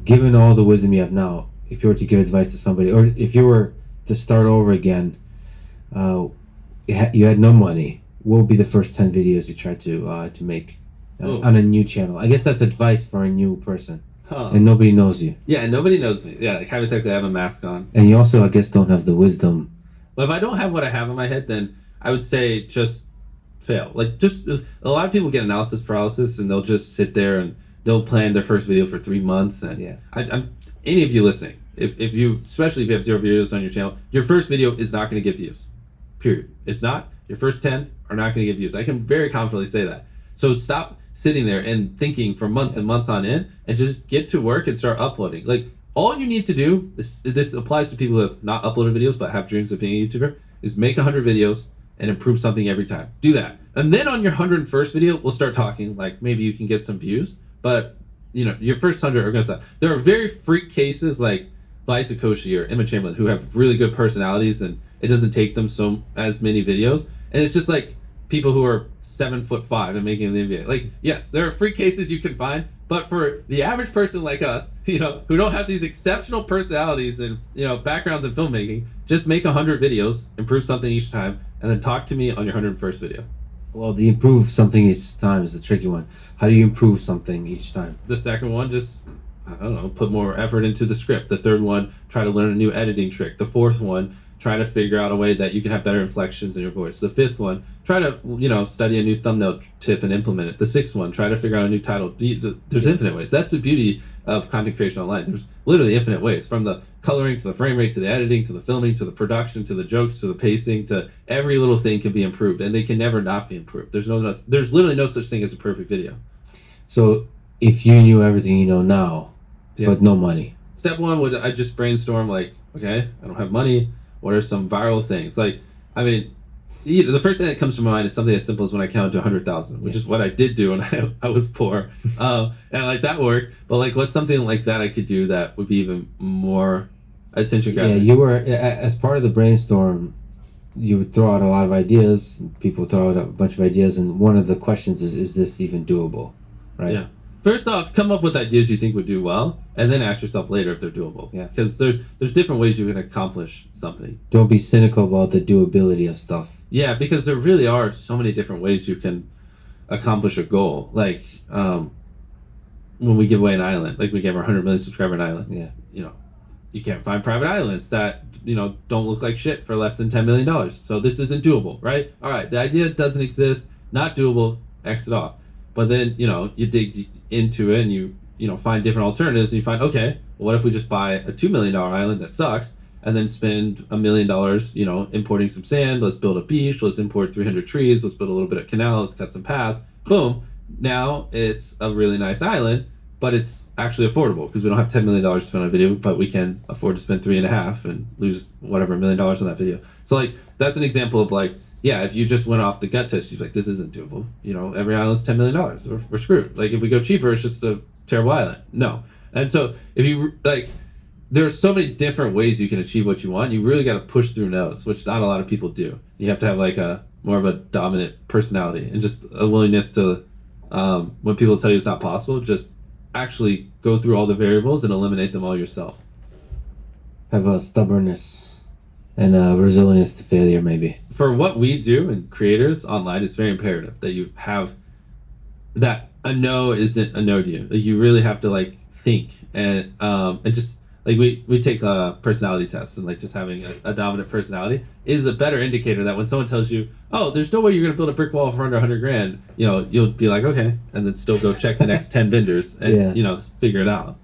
given all the wisdom you have now, if you were to give advice to somebody, or if you were to start over again, uh, you had no money, what would be the first 10 videos you tried to make on a new channel? I guess that's advice for a new person. Huh. And nobody knows you. Yeah, nobody knows me. Yeah, like hypothetically, I have a mask on. And you also, I guess, don't have the wisdom. Well, if I don't have what I have in my head, then I would say just fail. Like, just a lot of people get analysis paralysis, and they'll just sit there and they'll plan their first video for 3 months. And yeah, I'm any of you listening, if you, especially if you have 0 videos on your channel, your first video is not going to get views. Period. It's not. Your first 10 are not going to get views. I can very confidently say that. So stop sitting there and thinking for months and months on end, and just get to work and start uploading. Like, all you need to do, this applies to people who have not uploaded videos but have dreams of being a YouTuber, is make 100 videos and improve something every time. Do that. And then on your 101st video, we'll start talking, like maybe you can get some views, but you know, your first 100 are gonna stop. There are very freak cases like Liza Koshy or Emma Chamberlain who have really good personalities, and it doesn't take them as many videos. And it's just like people who are 7'5" and making the NBA. Like, yes, there are freak cases you can find, but for the average person like us, you know, who don't have these exceptional personalities and, you know, backgrounds in filmmaking, just make 100 videos, improve something each time, and then talk to me on your 101st video. Well, the improve something each time is the tricky one. How do you improve something each time? The second one, just, I don't know, put more effort into the script. The third one, try to learn a new editing trick. The fourth one, try to figure out a way that you can have better inflections in your voice. The fifth one, try to, you know, study a new thumbnail tip and implement it. The sixth one, try to figure out a new title. There's infinite ways. That's the beauty of content creation online. There's literally infinite ways, from the coloring to the frame rate to the editing to the filming to the production to the jokes to the pacing, to every little thing can be improved, and they can never not be improved. There's literally no such thing as a perfect video. So if you knew everything you know now, but no money, step one would, I just brainstorm, like, okay, I don't have money. What are some viral things? Like, I mean, the first thing that comes to my mind is something as simple as when I counted to 100,000, which is what I did do when I was poor. And like, that worked. But like, what's something like that I could do that would be even more attention grabbing? Yeah, you were, as part of the brainstorm, you would throw out a lot of ideas. People throw out a bunch of ideas, and one of the questions is this even doable? Right? Yeah. First off, come up with ideas you think would do well, and then ask yourself later if they're doable. Yeah. Because there's different ways you can accomplish something. Don't be cynical about the doability of stuff. Yeah, because there really are so many different ways you can accomplish a goal. Like, when we give away an island, like we gave our 100 million subscriber an island. Yeah. You know, you can't find private islands that, you know, don't look like shit for less than $10 million. So this isn't doable, right? All right, the idea doesn't exist, not doable, X it off. But then, you know, you dig into it and you know, find different alternatives, and you find, okay, well, what if we just buy a $2 million island that sucks, and then spend $1 million, you know, importing some sand, let's build a beach, let's import 300 trees, let's build a little bit of canal, let's cut some paths, boom, now it's a really nice island, but it's actually affordable because we don't have $10 million to spend on a video, but we can afford to spend 3.5 and lose whatever $1 million on that video. So like, that's an example of like, yeah, if you just went off the gut test, you're like, this isn't doable. You know, every island's $10 million. We're screwed. Like, if we go cheaper, it's just a terrible island. No. And so if you, like, there's so many different ways you can achieve what you want. You really got to push through no's, which not a lot of people do. You have to have like more of a dominant personality and just a willingness to, when people tell you it's not possible, just actually go through all the variables and eliminate them all yourself. Have a stubbornness and resilience to failure, maybe. For what we do and creators online, it's very imperative that you have that a no isn't a no to you. Like, you really have to like think and just like we take a personality test, and like just having a dominant personality is a better indicator that when someone tells you, oh, there's no way you're gonna build a brick wall for under 100 grand, you know, you'll be like, okay, and then still go check the next 10 vendors and you know, figure it out.